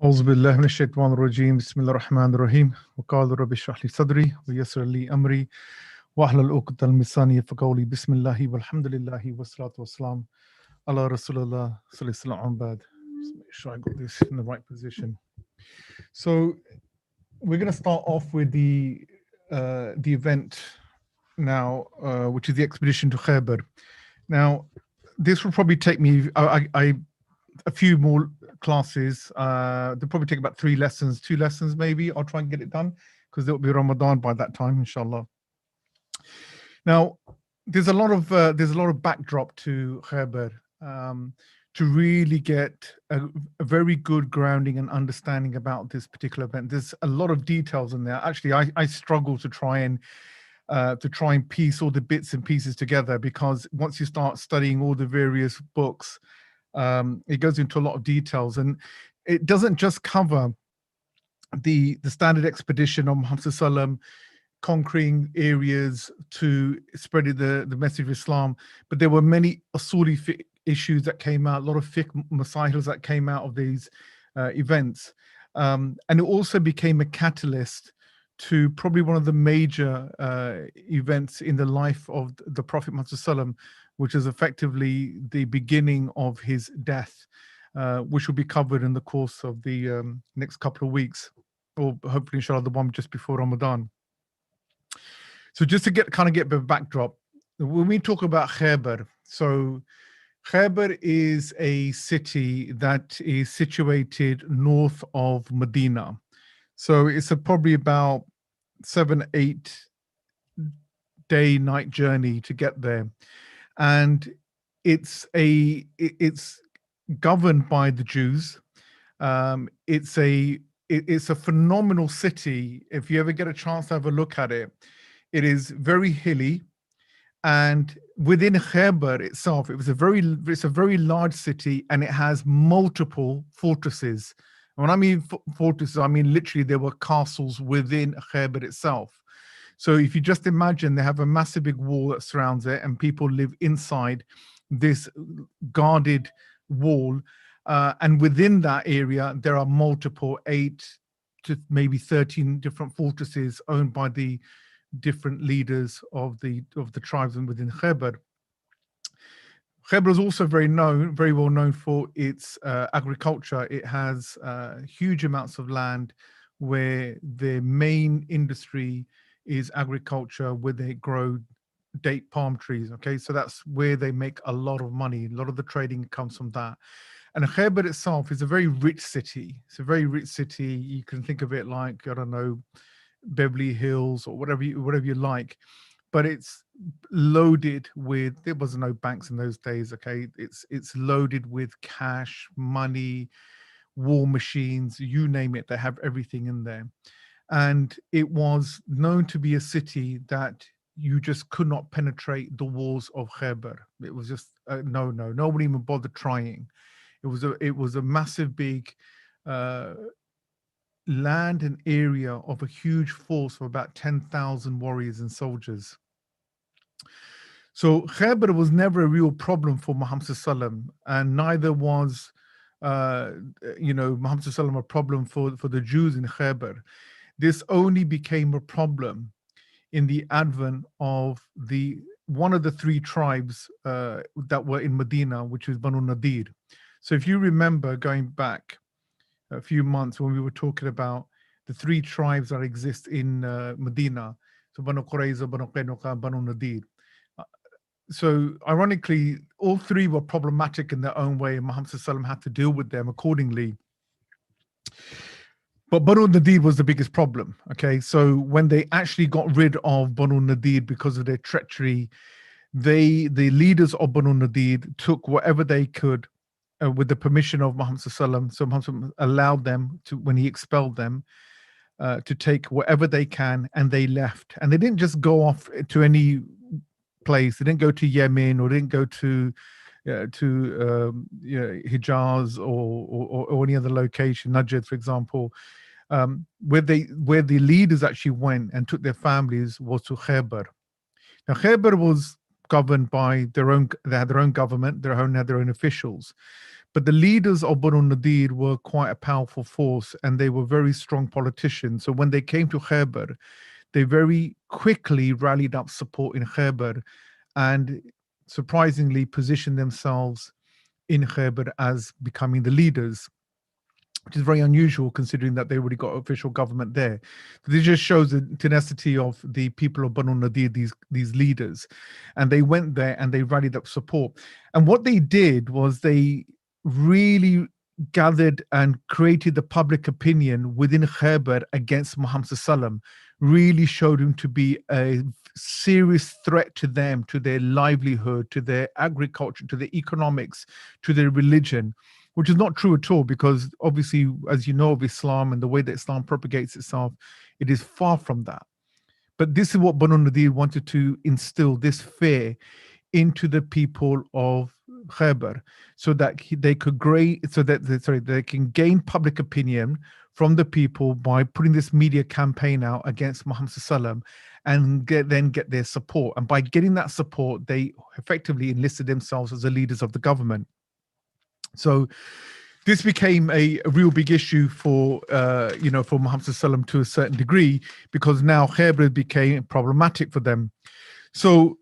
أعوذ بالله من الشيطان الرجيم بسم الله الرحمن الرحيم وقال رب اشرح لي صدري ويسر لي أمري واحلل عقدة من لساني يفقهوا قولي بسم الله والحمد لله والصلاة والسلام على رسول الله صلى الله عليه وسلم بعد. Just make sure I got this in the right position. So we're going to start off with the event now, which is the expedition to Khaybar. Now, this will probably take me a few more classes. They'll probably take about 2 lessons maybe. I'll try and get it done because there'll be Ramadan by that time, inshallah. Now, there's a lot of backdrop to Khaybar to really get a very good grounding and understanding about this particular event. There's a lot of details in there. Actually, I struggle to try and piece all the bits and pieces together, because once you start studying all the various books, it goes into a lot of details, and it doesn't just cover the standard expedition of Muhammad Sallam conquering areas to spreading the message of Islam, but there were many usuli issues that came out, a lot of fiqh masails that came out of these events, and it also became a catalyst to probably one of the major events in the life of the Prophet Muhammad Sallam, which is effectively the beginning of his death, which will be covered in the course of the next couple of weeks, or hopefully, inshallah, the one just before Ramadan. So just to get a bit of backdrop, when we talk about Khaybar, so Khaybar is a city that is situated north of Medina. So it's probably about 7-8 day night journey to get there. And it's governed by the Jews. It's a phenomenal city. If you ever get a chance to have a look at it, it is very hilly, and within Khaybar itself, it's a very large city, and it has multiple fortresses. And when I mean fortresses, I mean literally there were castles within Khaybar itself. So if you just imagine, they have a massive big wall that surrounds it, and people live inside this guarded wall. And within that area, there are multiple 8 to maybe 13 different fortresses owned by the different leaders of the tribes within Khaybar. Khaybar is also very well known for its agriculture. It has huge amounts of land where the main industry is agriculture, where they grow date palm trees. Okay, so that's where they make a lot of money. A lot of the trading comes from that. And Khaybar itself is a very rich city. It's a very rich city. You can think of it like, I don't know, Beverly Hills or whatever you like, but it's loaded with, there was no banks in those days. Okay, it's loaded with cash, money, war machines, you name it. They have everything in there. And it was known to be a city that you just could not penetrate the walls of Khaybar. It was just no, nobody even bothered trying. It was a massive big land and area of a huge force of about 10,000 warriors and soldiers. So Khaybar was never a real problem for Muhammad Sallam, and neither was Muhammad Sallam a problem for the Jews in Khaybar. This only became a problem in the advent of one of the 3 tribes that were in Medina, which was Banu Nadir. So if you remember going back a few months when we were talking about the 3 tribes that exist in Medina, so Banu Qurayza, Banu Qaynuqa, Banu Nadir. So ironically, all 3 were problematic in their own way, and Muhammad Sallam had to deal with them accordingly. But Banu Nadir was the biggest problem. Okay, so when they actually got rid of Banu Nadir because of their treachery, the leaders of Banu Nadir took whatever they could with the permission of Muhammad Sallam. So Muhammad allowed them to, when he expelled them, to take whatever they can, and they left. And they didn't just go off to any place. They didn't go to Yemen, or didn't go to Hijaz or any other location, Najd, for example. Where the leaders actually went and took their families was to Khaybar. Now Khaybar was governed by they had their own government, had their own officials. But the leaders of Banu Nadir were quite a powerful force, and they were very strong politicians. So when they came to Khaybar, they very quickly rallied up support in Khaybar and surprisingly positioned themselves in Khaybar as becoming the leaders, which is very unusual considering that they already got official government there. This just shows the tenacity of the people of Banu Nadir, these leaders. And they went there and they rallied up support. And what they did was they really gathered and created the public opinion within Khaybar against Muhammad Sallam, really showed him to be a serious threat to them, to their livelihood, to their agriculture, to their economics, to their religion, which is not true at all, because obviously, as you know, of Islam and the way that Islam propagates itself, it is far from that. But this is what Banu Nadir wanted to instill, this fear into the people of Khaybar, so that they could they can gain public opinion from the people by putting this media campaign out against Muhammad Sallam and then get their support. And by getting that support, they effectively enlisted themselves as the leaders of the government. So this became a real big issue for for Muhammad Sallam to a certain degree, because now Khaybar became problematic for them. So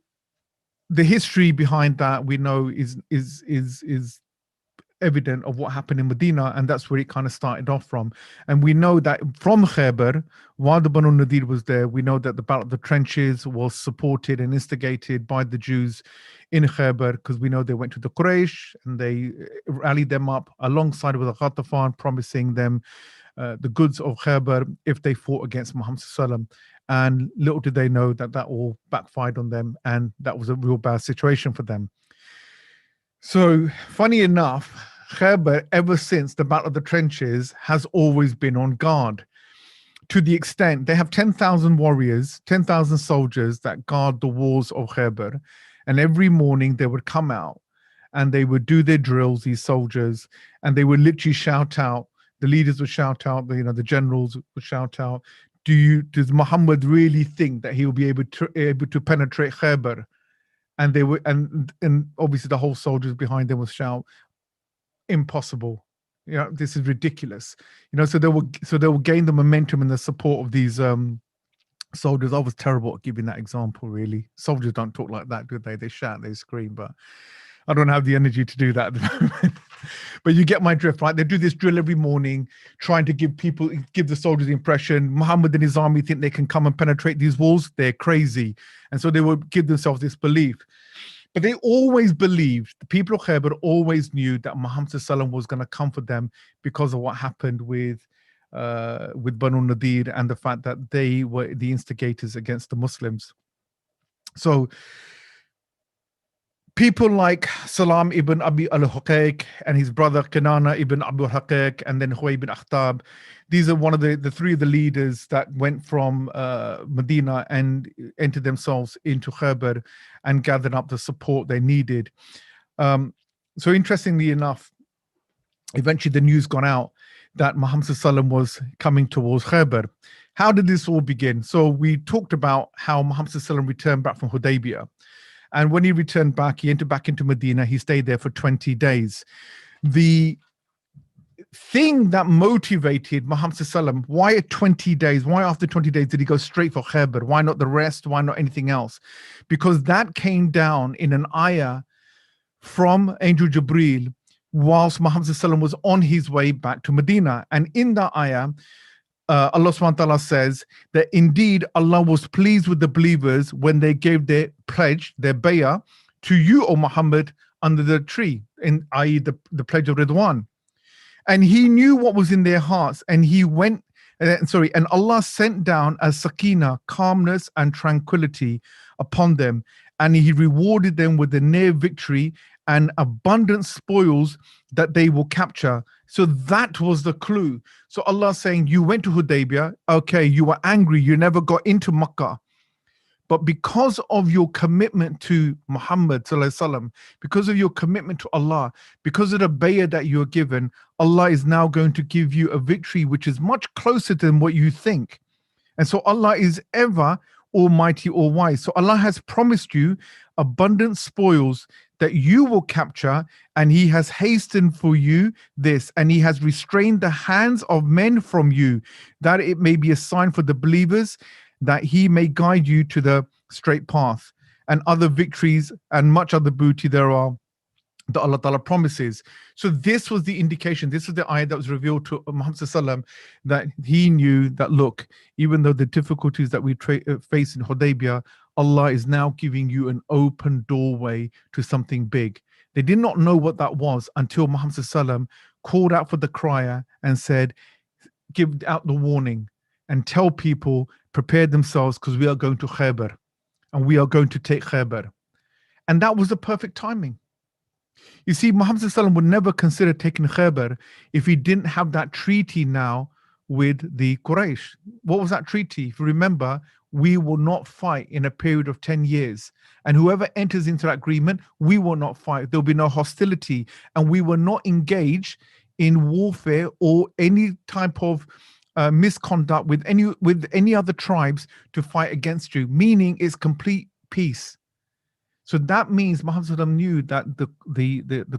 the history behind that, we know, is evident of what happened in Medina, and that's where it kind of started off from. And we know that from Khaybar, while the Banu Nadir was there, we know that the Battle of the Trenches was supported and instigated by the Jews in Khaybar, because we know they went to the Quraysh and they rallied them up alongside with the Ghatafan, promising them the goods of Khaybar if they fought against Muhammad Sallam. And little did they know that all backfired on them, and that was a real bad situation for them. So, funny enough, Khaybar, ever since the Battle of the Trenches, has always been on guard, to the extent they have 10,000 warriors, 10,000 soldiers that guard the walls of Khaybar. And every morning they would come out and they would do their drills, these soldiers, and they would literally shout out, the leaders would shout out, the generals would shout out, does Muhammad really think that he will be able to penetrate Khaybar? And they were, and obviously the whole soldiers behind them would shout, impossible. This is ridiculous. So they will gain the momentum and the support of these soldiers. I was terrible at giving that example, really. Soldiers don't talk like that, do they? They shout, they scream, but I don't have the energy to do that at the moment. But you get my drift, right? They do this drill every morning, trying to give the soldiers the impression Muhammad and his army think they can come and penetrate these walls. They're crazy. And so they would give themselves this belief. But they always believed, the people of Khaybar always knew that Muhammad Sallam was going to come for them because of what happened with Banu Nadir and the fact that they were the instigators against the Muslims. So people like Salam ibn Abi al-Huqayq and his brother Kinana ibn Abu al-Huqayq, and then Huway ibn Akhtab. These are one of the three of the leaders that went from Medina and entered themselves into Khaybar and gathered up the support they needed. So interestingly enough, eventually the news got out that Muhammad Sallam was coming towards Khaybar. How did this all begin? So we talked about how Muhammad Sallam returned back from Hudaybiyah. And when he returned back, he entered back into Medina. He stayed there for 20 days. The thing that motivated Muhammad Sallam, why 20 days? Why after 20 days did he go straight for Khaybar? Why not the rest? Why not anything else? Because that came down in an ayah from Angel Jibreel whilst Muhammad Sallam was on his way back to Medina. And in that ayah, Allah subhanahu wa ta'ala says that indeed Allah was pleased with the believers when they gave their pledge, their bay'ah, to you, O Muhammad, under the tree, i.e. the pledge of Ridwan. And he knew what was in their hearts, and and Allah sent down a sakina, calmness and tranquility upon them, and he rewarded them with the near victory and abundant spoils that they will capture. So that was the clue. So Allah saying, you went to Hudaybiyah, okay, you were angry, you never got into Makkah. But because of your commitment to Muhammad sallallahu alaihi wasallam, because of your commitment to Allah, because of the bay'ah that you are given, Allah is now going to give you a victory which is much closer than what you think. And so Allah is ever Almighty, all wise. So Allah has promised you abundant spoils that you will capture, and he has hastened for you this, and he has restrained the hands of men from you, that it may be a sign for the believers, that he may guide you to the straight path. And other victories and much other booty there are that Allah Ta'ala promises. So this was the indication, this was the ayah that was revealed to Muhammad Sallam, that he knew that, look, even though the difficulties that we face in Hudaybiyah, Allah is now giving you an open doorway to something big. They did not know what that was until Muhammad Sallam called out for the crier and said, give out the warning and tell people, prepare themselves, because we are going to Khaybar and we are going to take Khaybar. And that was the perfect timing. You see, Muhammad ﷺ would never consider taking Khaybar if he didn't have that treaty now with the Quraysh. What was that treaty? If you remember, we will not fight in a period of 10 years. And whoever enters into that agreement, we will not fight. There'll be no hostility. And we will not engage in warfare or any type of misconduct with any other tribes to fight against you, meaning it's complete peace. So that means Muhammad knew that the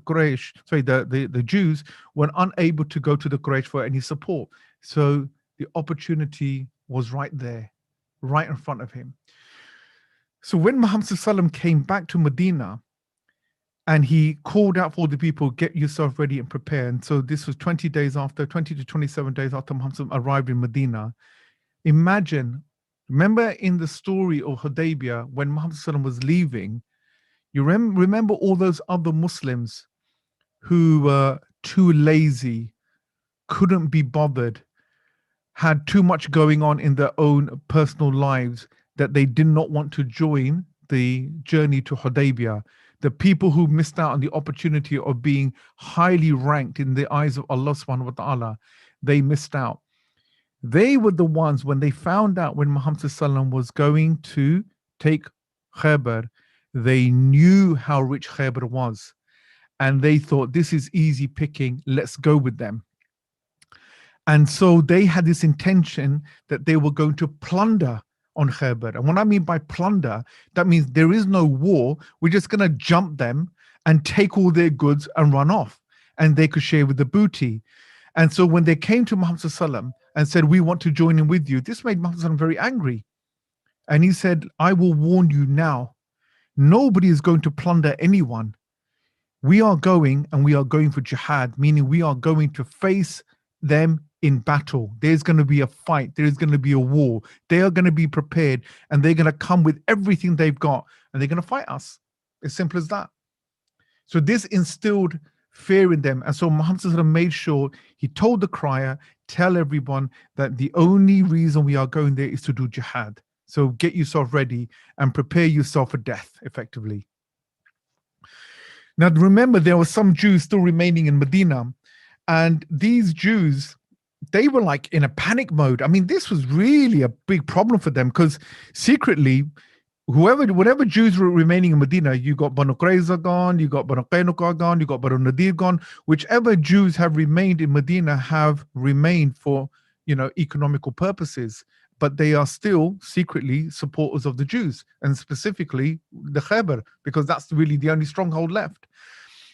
Quraysh, the Jews were unable to go to the Quraysh for any support. So the opportunity was right there, right in front of him. So when Muhammad came back to Medina and he called out for the people, get yourself ready and prepare. And so this was 20 to 27 days after Muhammad arrived in Medina. Remember in the story of Hudaybiyah, when Muhammad was leaving, you remember all those other Muslims who were too lazy, couldn't be bothered, had too much going on in their own personal lives that they did not want to join the journey to Hudaybiyah. The people who missed out on the opportunity of being highly ranked in the eyes of Allah subhanahu wa ta'ala, they missed out. They were the ones, when they found out when Muhammad was going to take Khaybar, they knew how rich Khaybar was. And they thought, this is easy picking, let's go with them. And so they had this intention that they were going to plunder on Khaybar. And what I mean by plunder, that means there is no war. We're just going to jump them and take all their goods and run off. And they could share with the booty. And so when they came to Muhammad and said, we want to join in with you, this made Muhammad very angry. And he said, I will warn you now. Nobody is going to plunder anyone. We are going, and we are going for jihad, meaning we are going to face them in battle. There's going to be a fight. There is going to be a war. They are going to be prepared, and they're going to come with everything they've got, and they're going to fight us. As simple as that. So this instilled fear in them. And so Muhammad made sure he told the crier, tell everyone that the only reason we are going there is to do jihad. So get yourself ready and prepare yourself for death, effectively. Now, remember, there were some Jews still remaining in Medina. And these Jews, they were like in a panic mode. I mean, this was really a big problem for them because secretly, whatever Jews were remaining in Medina, you got Banu Qurayza gone, you got Banu Qaynuqa gone, you got Banu Nadir gone. Whichever Jews have remained in Medina have remained for, economical purposes. But they are still secretly supporters of the Jews, and specifically the Khaybar, because that's really the only stronghold left.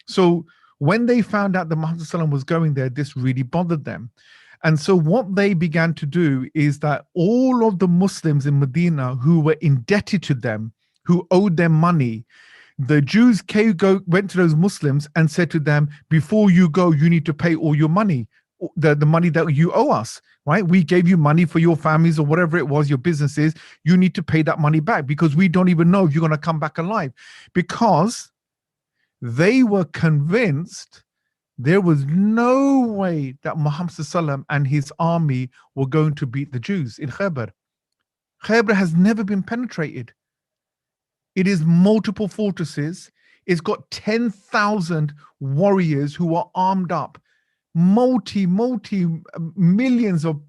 So when they found out that Muhammad was going there, this really bothered them. And so what they began to do is that all of the Muslims in Medina who were indebted to them, who owed them money, the Jews went to those Muslims and said to them, before you go, you need to pay all your money, the money that you owe us. Right? We gave you money for your families or whatever it was, your businesses. You need to pay that money back because we don't even know if you're going to come back alive. Because they were convinced there was no way that Muhammad and his army were going to beat the Jews in Khaybar. Khaybar has never been penetrated. It is multiple fortresses. It's got 10,000 warriors who are armed up. Multi millions of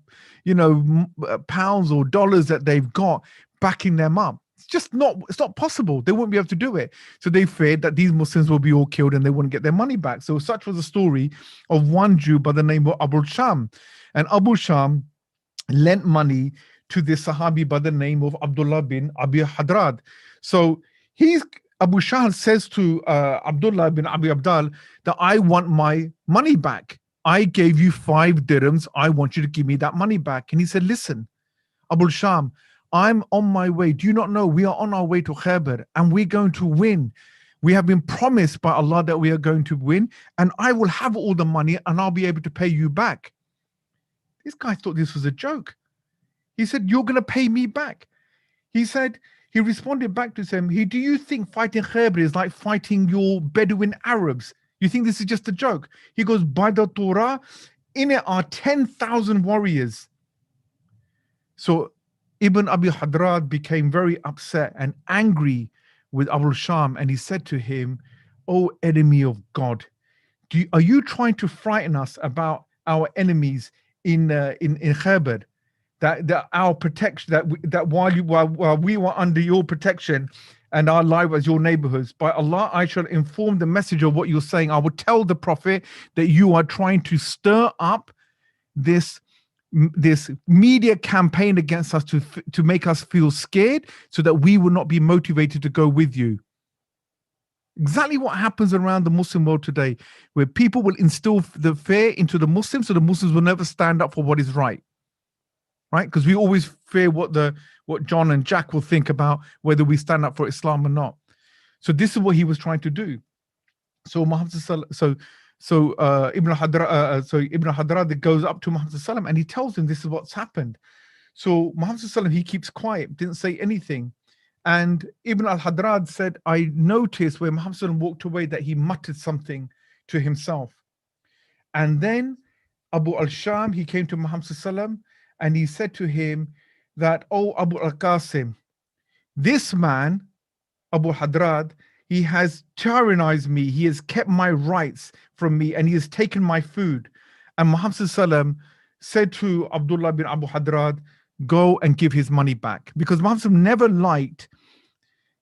pounds or dollars that they've got backing them up. It's not possible. They wouldn't be able to do it. So they feared that these Muslims will be all killed and they wouldn't get their money back. So such was the story of one Jew by the name of Abu Sham. And Abu Sham lent money to this Sahabi by the name of Abdullah bin Abi Hadrad. So Abu Shahl says to Abdullah bin Abi Abdal that I want my money back. I gave you 5 dirhams. I want you to give me that money back. And he said, listen, Abu Sham, I'm on my way. Do you not know we are on our way to Khaybar and we're going to win? We have been promised by Allah that we are going to win, and I will have all the money and I'll be able to pay you back. This guy thought this was a joke. He said, you're going to pay me back. He said, he responded back to him, do you think fighting Khaybar is like fighting your Bedouin Arabs? You think this is just a joke? He goes, by the Torah, in it are 10,000 warriors. So Ibn Abi Hadrad became very upset and angry with Abu Sham, and he said to him, O enemy of God, are you trying to frighten us about our enemies in Khaybar? That our protection, that while we were under your protection and our life as your neighborhoods, by Allah, I shall inform the messenger of what you're saying. I will tell the Prophet that you are trying to stir up this media campaign against us to make us feel scared so that we will not be motivated to go with you. Exactly what happens around the Muslim world today, where people will instill the fear into the Muslims so the Muslims will never stand up for what is right. Right? Because we always fear what John and Jack will think about whether we stand up for Islam or not. So this is what he was trying to do. So Muhammad Ibn Hadrad goes up to Muhammad Sallam and he tells him this is what's happened. So Muhammad Sallam, he keeps quiet, didn't say anything. And Ibn al-Hadrad said, I noticed when Muhammad Sallam walked away that he muttered something to himself. And then Abu al-Sham, he came to Muhammad Sallam and he said to him that, oh, Abu al-Qasim, this man, Abu Hadrad, he has tyrannized me. He has kept my rights from me and he has taken my food. And Muhammad Sallam said to Abdullah bin Abu Hadrad, go and give his money back. Because Muhammad never liked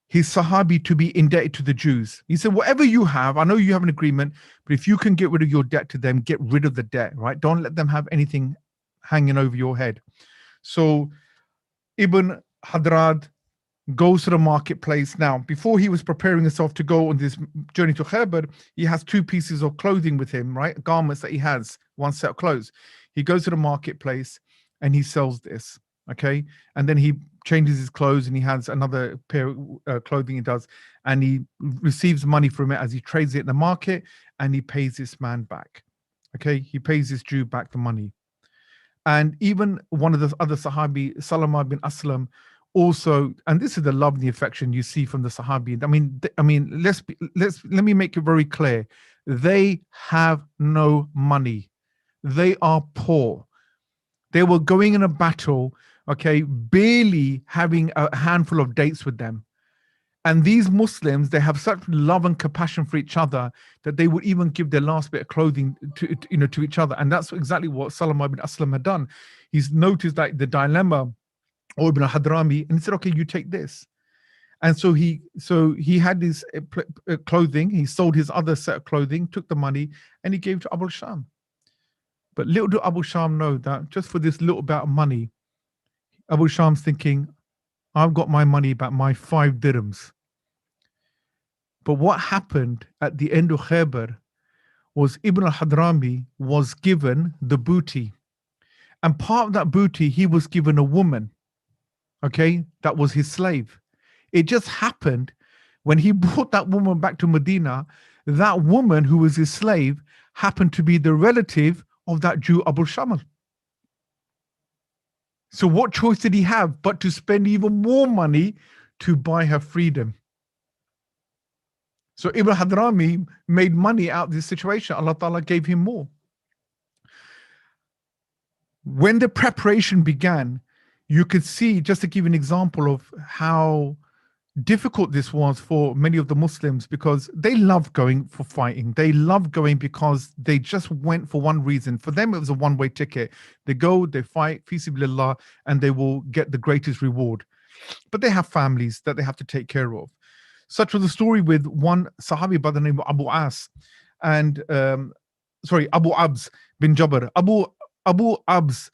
his Sahabi to be indebted to the Jews. He said, whatever you have, I know you have an agreement, but if you can get rid of your debt to them, get rid of the debt, right? Don't let them have anything hanging over your head. So Ibn Hadrad goes to the marketplace. Now, before he was preparing himself to go on this journey to Khaybar, he has 2 pieces of clothing with him, right? Garments that he has, 1 set of clothes. He goes to the marketplace and he sells this, okay? And then he changes his clothes and he has another pair of clothing he does, and he receives money from it as he trades it in the market, and he pays this man back, okay? He pays this Jew back the money. And even one of the other Sahabi, Salama bin Aslam, also, and this is the love and the affection you see from the Sahabi. I mean, let me make it very clear. They have no money. They are poor. They were going in a battle, okay, barely having a handful of dates with them. And these Muslims, they have such love and compassion for each other that they would even give their last bit of clothing to each other. And that's exactly what Salama bin Aslam had done. He's noticed like the dilemma, or Ibn Hadrami, and he said, okay, you take this. And so he had his clothing, he sold his other set of clothing, took the money, and he gave to Abu Sham. But little did Abu Sham know that just for this little bit of money, Abu Sham's thinking, I've got my money back, my 5 dirhams. But what happened at the end of Khaybar was Ibn al-Hadrami was given the booty. And part of that booty, he was given a woman, okay, that was his slave. It just happened when he brought that woman back to Medina, that woman who was his slave happened to be the relative of that Jew Abu Shamal. So what choice did he have but to spend even more money to buy her freedom? So Ibn Hadrami made money out of this situation. Allah Ta'ala gave him more. When the preparation began, you could see, just to give an example of how difficult this was for many of the Muslims, because they love going for fighting. They love going because they just went for one reason. For them, it was a one-way ticket. They go, they fight, fi sabilillah, and they will get the greatest reward. But they have families that they have to take care of. Such was the story with one Sahabi by the name of Abu As, and Abu Abs bin Jabr. Abu Abs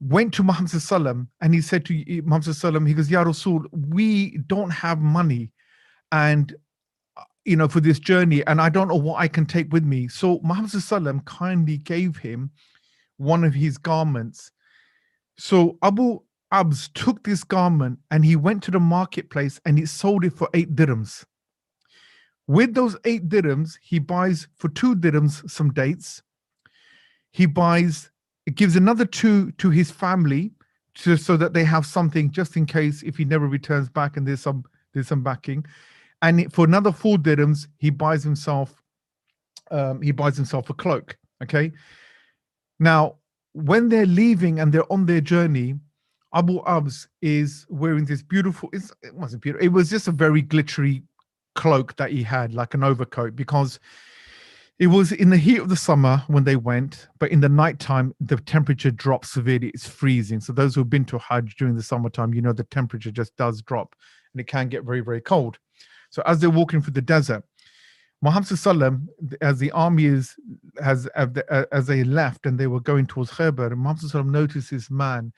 went to Muhammad Sallam and he said to Muhammad Sallam, he goes, Ya Rasul, we don't have money and for this journey, and I don't know what I can take with me. So Muhammad Sallam kindly gave him one of his garments. So Abu Abs took this garment and he went to the marketplace and he sold it for 8 dirhams. With those 8 dirhams, he buys for 2 dirhams some dates. He gives another 2 to his family so that they have something just in case if he never returns back and there's some backing. And for another 4 dirhams, he buys himself a cloak. Okay. Now, when they're leaving and they're on their journey, Abu Abs is wearing this beautiful. It wasn't beautiful. It was just a very glittery cloak that he had, like an overcoat, because it was in the heat of the summer when they went, but in the nighttime, the temperature drops severely. It's freezing. So those who've been to Hajj during the summertime, the temperature just does drop and it can get very, very cold. So as they're walking through the desert, Muhammad Sallam, as the army as they left and they were going towards Khaybar, Muhammad Sallam noticed this man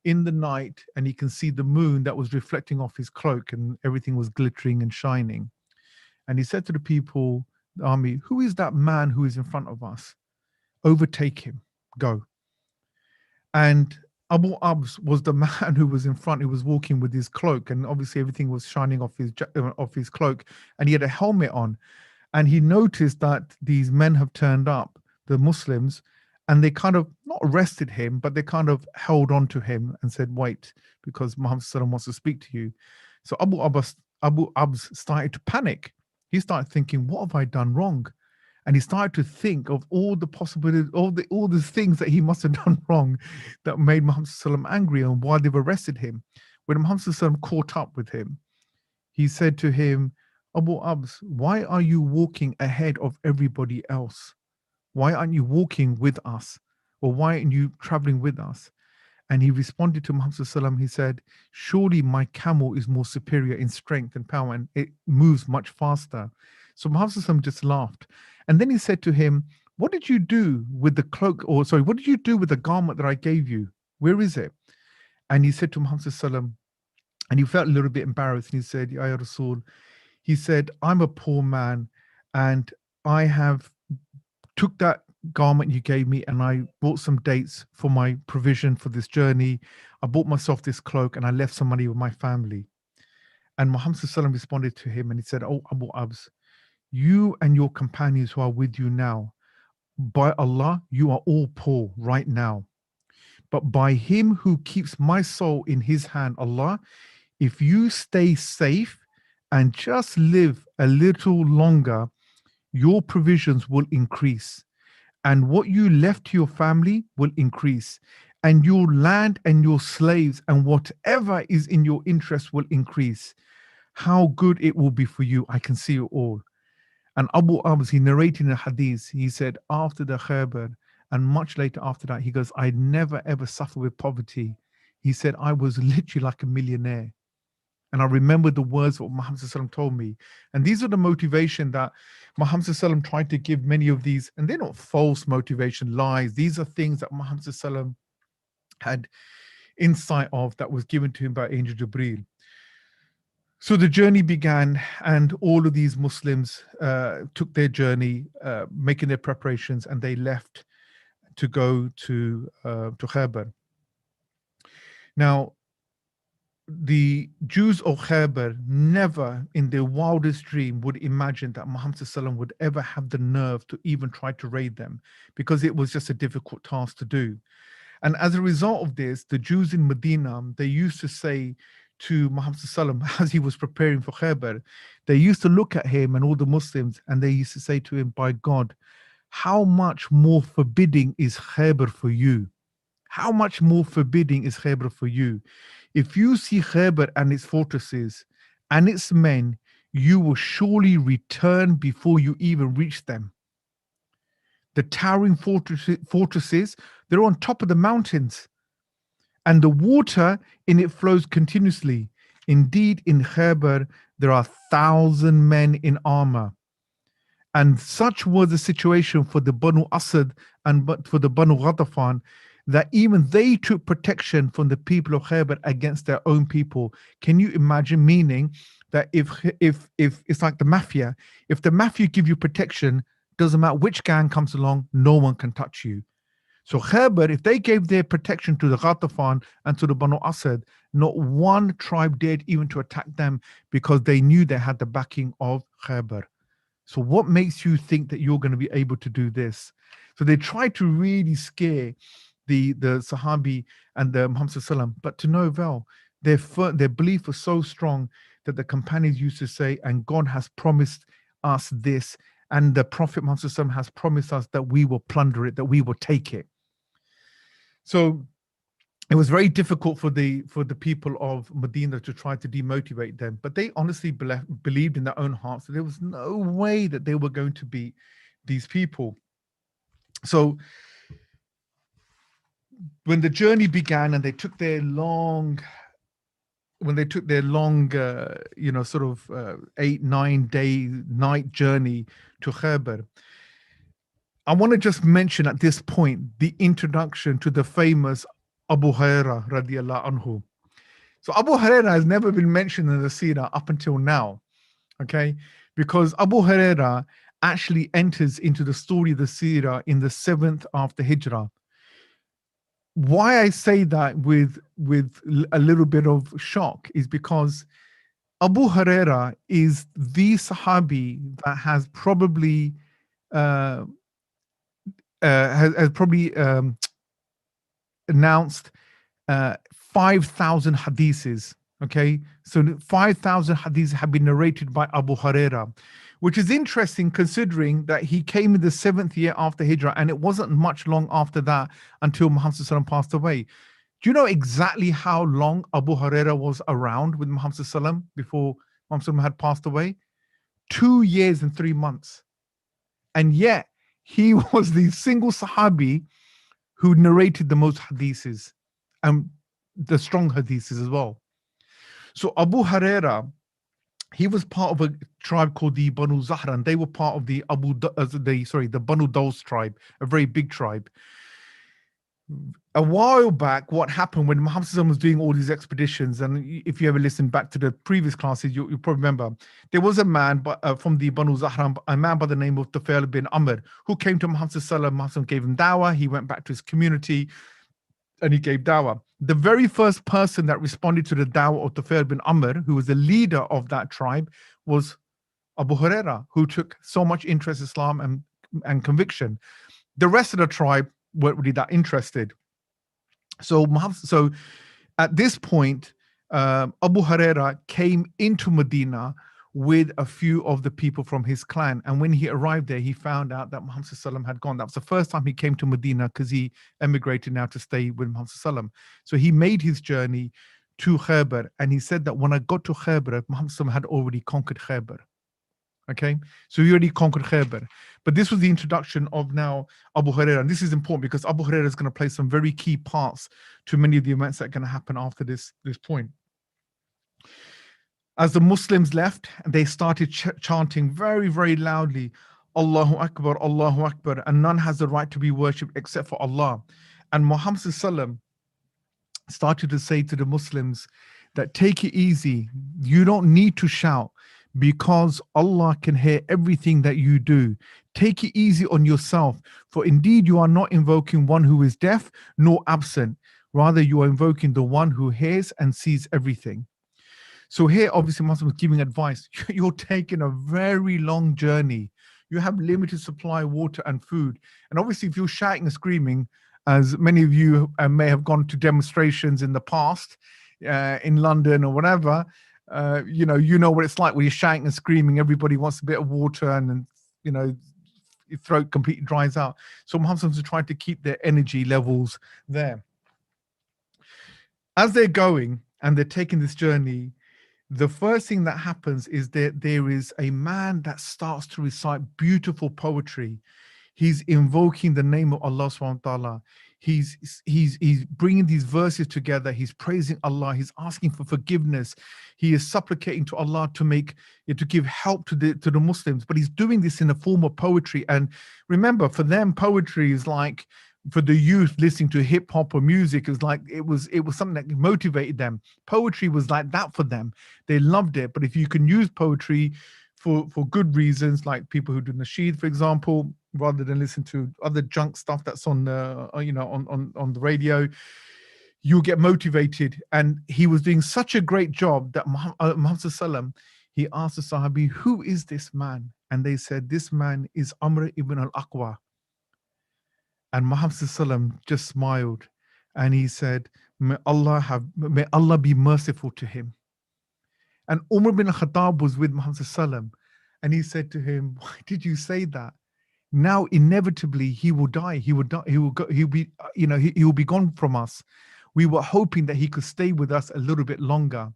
in the night and he can see the moon that was reflecting off his cloak and everything was glittering and shining. And he said to the people, the army, who is that man who is in front of us? Overtake him, go. And Abu Abs was the man who was in front, who was walking with his cloak, and obviously everything was shining off his cloak, and he had a helmet on. And he noticed that these men have turned up, the Muslims, and they kind of not arrested him, but they kind of held on to him and said, wait, because Muhammad Sallam wants to speak to you. So Abu Abs started to panic. He started thinking, what have I done wrong? And he started to think of all the possibilities, all the things that he must have done wrong that made Muhammad Sallam angry and why they've arrested him. When Muhammad Sallam caught up with him, he said to him, Abu Abs, why are you walking ahead of everybody else? Why aren't you walking with us? Or why aren't you traveling with us? And he responded to Muhammad Sallam, he said, surely my camel is more superior in strength and power and it moves much faster. So Muhammad Sallam just laughed. And then he said to him, what did you do with the cloak? What did you do with the garment that I gave you? Where is it? And he said to Muhammad Sallam, and he felt a little bit embarrassed. And he said, Ya Rasul, he said, I'm a poor man and I have took that garment you gave me and I bought some dates for my provision for this journey. I bought myself this cloak and I left some money with my family. And Muhammad Sallam responded to him and he said, oh, Abu Abs, you and your companions who are with you now, by Allah, you are all poor right now. But by him who keeps my soul in his hand, Allah, if you stay safe and just live a little longer, your provisions will increase. And what you left to your family will increase. And your land and your slaves and whatever is in your interest will increase. How good it will be for you. I can see it all. And Abu Abs, he narrated in a hadith, he said, after the Khaybar and much later after that, he goes, I never ever suffered with poverty. He said, I was literally like a millionaire. And I remember the words what Muhammad Sallam told me. And these are the motivation that Muhammad Sallam tried to give many of these. And they're not false motivation, lies. These are things that Muhammad Sallam had insight of that was given to him by Angel Jibreel. So the journey began and all of these Muslims took their journey, making their preparations, and they left to go to Khaybar. Now, the Jews of Khaybar never in their wildest dream would imagine that Muhammad Sallam would ever have the nerve to even try to raid them, because it was just a difficult task to do. And as a result of this, the Jews in Medina, they used to say to Muhammad Sallam, as he was preparing for Khaybar, they used to look at him and all the Muslims and they used to say to him, by God, how much more forbidding is Khaybar for you? How much more forbidding is Khaybar for you? If you see Khaybar and its fortresses and its men, you will surely return before you even reach them. The towering fortresses, they're on top of the mountains, and the water in it flows continuously. Indeed, in Khaybar, there are 1,000 men in armor. And such was the situation for the Banu Asad and for the Banu Ghatafan, that even they took protection from the people of Khaybar against their own people. Can you imagine? Meaning that if it's like the mafia, if the mafia give you protection, doesn't matter which gang comes along, no one can touch you. So Khaybar, if they gave their protection to the Ghatafan and to the Banu Asad, not one tribe dared even to attack them because they knew they had the backing of Khaybar. So what makes you think that you're going to be able to do this? So they tried to really scare the Sahabi and the Muhammad Sallam, but to no avail. Their belief was so strong that the companions used to say, and God has promised us this, and the Prophet Muhammad Sallam has promised us that we will plunder it, that we will take it. So it was very difficult for the people of Medina to try to demotivate them, but they honestly believed in their own hearts that there was no way that they were going to beat these people. So when the journey began and they took their long, sort of 8-9 day night journey to Khaybar, I want to just mention at this point the introduction to the famous Abu Hurairah radiallahu anhu. So Abu Hurairah has never been mentioned in the Seerah up until now, okay? Because Abu Hurairah actually enters into the story of the Seerah in the 7th after Hijrah. Why I say that with a little bit of shock is because Abu Hurairah is the Sahabi that has probably announced 5,000 hadiths. Okay, so 5,000 hadiths have been narrated by Abu Hurairah, which is interesting considering that he came in the 7th year after Hijrah, and it wasn't much long after that until Muhammad Sallallahu passed away. Do you know exactly how long Abu Hurairah was around with Muhammad Sallallahu before Muhammad Sallallahu had passed away? 2 years and 3 months. And yet he was the single Sahabi who narrated the most hadiths and the strong hadiths as well. So Abu Hurairah, he was part of a tribe called the Banu Zahran. They were part of the the Banu Daws tribe, a very big tribe. A while back, what happened when Muhammad was doing all these expeditions, and if you ever listened back to the previous classes, you probably remember, there was a man from the Banu Zahran, a man by the name of Tufail bin Amr, who came to Muhammad. Muhammad gave him dawah, he went back to his community, and he gave dawah. The very first person that responded to the dawah of Tufail bin Amr, who was the leader of that tribe, was Abu Hurairah, who took so much interest in Islam and conviction. The rest of the tribe weren't really that interested. So at this point, Abu Hurairah came into Medina with a few of the people from his clan. And when he arrived there, he found out that Muhammad Sallallahu had gone. That was the first time he came to Medina because he emigrated now to stay with Muhammad Sallallahu. So he made his journey to Khaybar. And he said that when I got to Khaybar, Muhammad Sallallahu had already conquered Khaybar. Okay, so he already conquered Khaybar. But this was the introduction of now Abu Hurairah. And this is important because Abu Hurairah is going to play some very key parts to many of the events that are going to happen after this point. As the Muslims left, they started chanting very, very loudly, Allahu Akbar, Allahu Akbar, and none has the right to be worshipped except for Allah. And Muhammad Sallallahu started to say to the Muslims that take it easy. You don't need to shout because Allah can hear everything that you do. Take it easy on yourself, for indeed you are not invoking one who is deaf nor absent. Rather, you are invoking the one who hears and sees everything. So here, obviously, Muhammad was giving advice. You're taking a very long journey. You have limited supply of water and food. And obviously, if you're shouting and screaming, as many of you may have gone to demonstrations in the past, in London or whatever, you know what it's like when you're shouting and screaming. Everybody wants a bit of water, and your throat completely dries out. So Muhammad was trying to keep their energy levels there. As they're going and they're taking this journey, the first thing that happens is that there is a man that starts to recite beautiful poetry. He's invoking the name of Allah subhanahu wa ta'ala. He's bringing these verses together. He's praising Allah. He's asking for forgiveness. He is supplicating to Allah to give help to the Muslims. But he's doing this in a form of poetry. And remember, for them, poetry is like for the youth listening to hip hop or music. It was something that motivated them. Poetry was like that for them. They loved it. But if you can use poetry for good reasons, like people who do nasheed, for example, rather than listen to other junk stuff that's on the on the radio, you'll get motivated. And he was doing such a great job that Muhammad Sallam, he asked the Sahabi, who is this man? And they said, this man is Amr ibn al-Aqwa. And Muhammad Sallam just smiled and he said, may Allah be merciful to him. And Umar bin Khattab was with Muhammad Sallam and he said to him, why did you say that? Now inevitably he will die. He will die. He will go, he'll be, he will be gone from us. We were hoping that he could stay with us a little bit longer.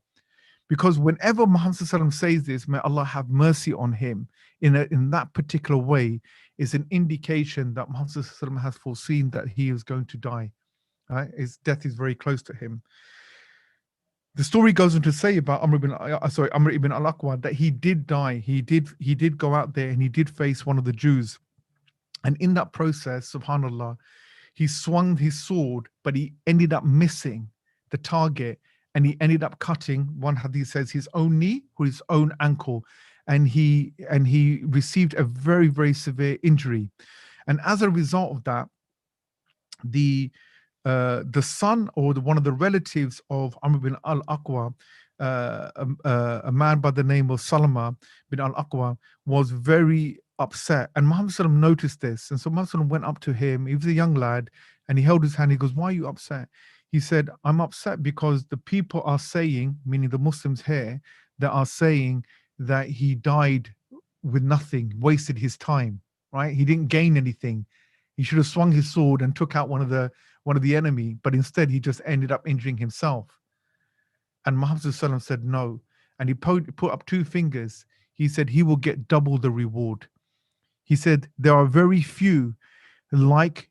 Because whenever Muhammad Sallam says this, may Allah have mercy on him in that particular way, is an indication that Muhammad Sallam has foreseen that he is going to die. Right? His death is very close to him. The story goes on to say about Amr ibn al-Aqwa that he did die. He did go out there and he did face one of the Jews. And in that process, subhanAllah, he swung his sword, but he ended up missing the target. And he ended up cutting, one hadith says, his own knee or his own ankle. And he received a very, very severe injury. And as a result of that, the son or one of the relatives of Amr bin al-Aqwa, a man by the name of Salama bin al-Aqwa, was very upset. And Muhammad Sallam noticed this. And so Muhammad Sallam went up to him. He was a young lad and he held his hand. He goes, why are you upset? He said, I'm upset because the people are saying, meaning the Muslims here, that are saying that he died with nothing, wasted his time, right? He didn't gain anything. He should have swung his sword and took out one of the enemy, but instead he just ended up injuring himself. And Muhammad Sallam said no. And he put up two fingers. He said he will get double the reward. He said there are very few like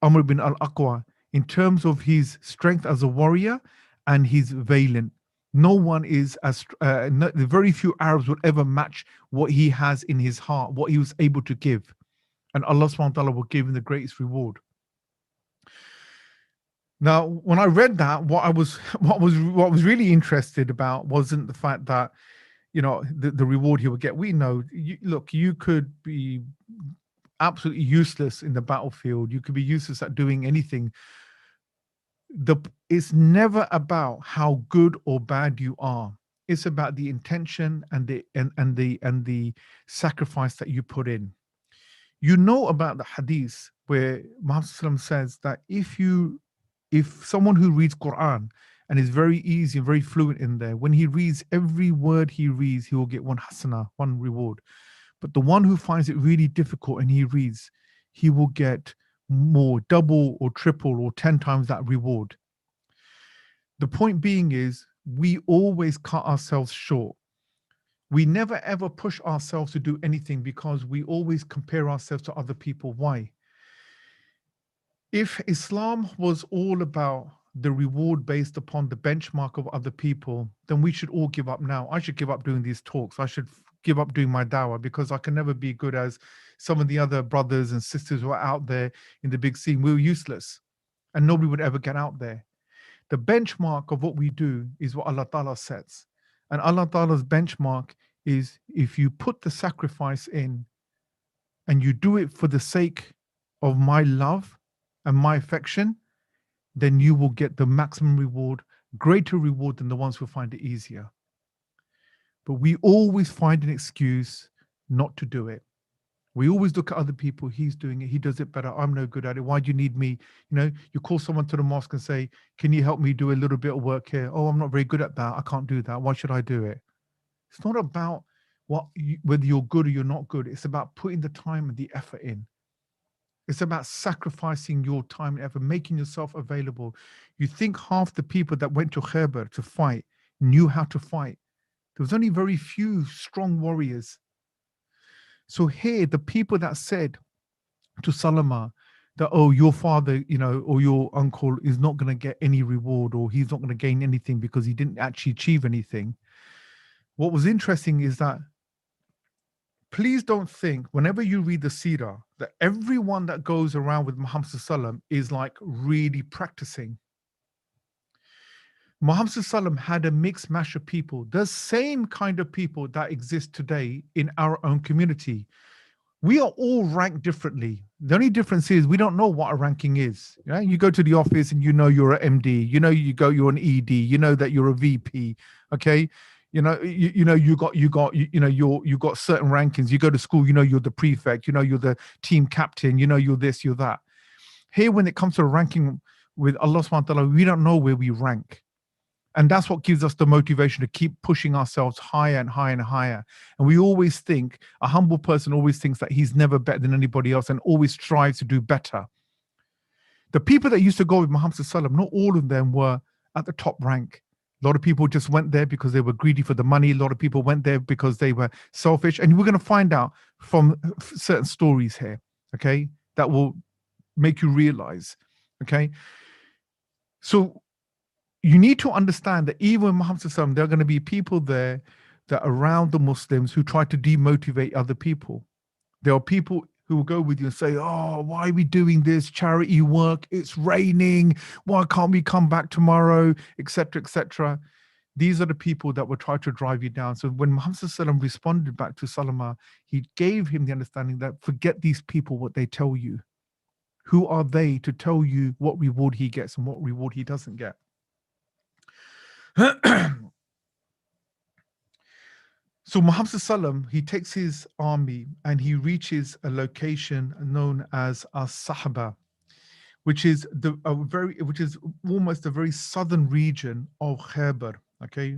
Amr bin al-Aqwa in terms of his strength as a warrior and his valiant. No one is as very few Arabs would ever match what he has in his heart, what he was able to give. And Allah subhanahu wa ta'ala will give him the greatest reward. Now, when I read that, what was really interested about wasn't the fact that, the reward he would get. We know, you could be absolutely useless in the battlefield. You could be useless at doing anything. It's never about how good or bad you are. It's about the intention and the sacrifice that you put in. You know about the hadith where Muhammad says that if someone who reads Quran and is very easy and very fluent in there, when he reads every word he reads, he will get one hasana, one reward. But the one who finds it really difficult and he reads, he will get more, double or triple or 10 times that reward. The point being is, we always cut ourselves short. We never ever push ourselves to do anything because we always compare ourselves to other people. Why? If Islam was all about the reward based upon the benchmark of other people, then we should all give up now. I should give up doing these talks. I should give up doing my dawah because I can never be good as some of the other brothers and sisters who are out there in the big scene. We were useless and nobody would ever get out there. The benchmark of what we do is what Allah Ta'ala sets. And Allah Ta'ala's benchmark is if you put the sacrifice in and you do it for the sake of my love and my affection, then you will get the maximum reward, greater reward than the ones who find it easier. But we always find an excuse not to do it. We always look at other people. He's doing it. He does it better. I'm no good at it. Why do you need me? You call someone to the mosque and say, can you help me do a little bit of work here? Oh, I'm not very good at that. I can't do that. Why should I do it? It's not about whether you're good or you're not good. It's about putting the time and the effort in. It's about sacrificing your time and effort, making yourself available. You think half the people that went to Khaybar to fight knew how to fight. There was only very few strong warriors. So here, the people that said to Salama that, oh, your father, or your uncle is not going to get any reward or he's not going to gain anything because he didn't actually achieve anything. What was interesting is that please don't think whenever you read the Seerah that everyone that goes around with Muhammad Sallam is like really practicing. Muhammad Sallam had a mixed mash of people, the same kind of people that exist today in our own community. We are all ranked differently. The only difference is we don't know what a ranking is. Yeah? You go to the office and you know you're an MD. You know you're an ED. You know that you're a VP. Okay, you know you got certain rankings. You go to school. You know you're the prefect. You know you're the team captain. You know you're this, you're that. Here, when it comes to ranking with Allah subhanahu wa ta'ala, we don't know where we rank. And that's what gives us the motivation to keep pushing ourselves higher and higher and higher. And we always think, a humble person always thinks that he's never better than anybody else and always strives to do better. The people that used to go with Muhammad Sallam, not all of them were at the top rank. A lot of people just went there because they were greedy for the money. A lot of people went there because they were selfish. And we're going to find out from certain stories here, okay, that will make you realize, okay? So you need to understand that even in Muhammad Sallam, there are going to be people there that are around the Muslims who try to demotivate other people. There are people who will go with you and say, oh, why are we doing this charity work? It's raining. Why can't we come back tomorrow? Etc., etc. These are the people that will try to drive you down. So when Muhammad Sallam responded back to Salama, he gave him the understanding that forget these people, what they tell you. Who are they to tell you what reward he gets and what reward he doesn't get? So Muhammad Sallam, he takes his army and he reaches a location known as As-Sahaba, which is almost the very southern region of Khaybar. Okay,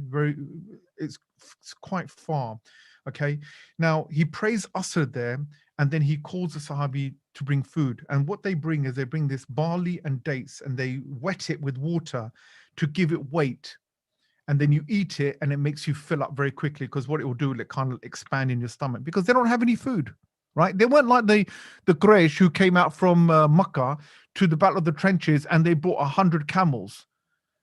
it's quite far. Okay, now he prays Asr there, and then he calls the Sahabi to bring food. And what they bring is they bring this barley and dates, and they wet it with water to give it weight. And then you eat it and it makes you fill up very quickly, because what it will do, it kind of expand in your stomach, because they don't have any food, right? They weren't like the Quraysh who came out from Makkah to the Battle of the Trenches and they brought 100 camels.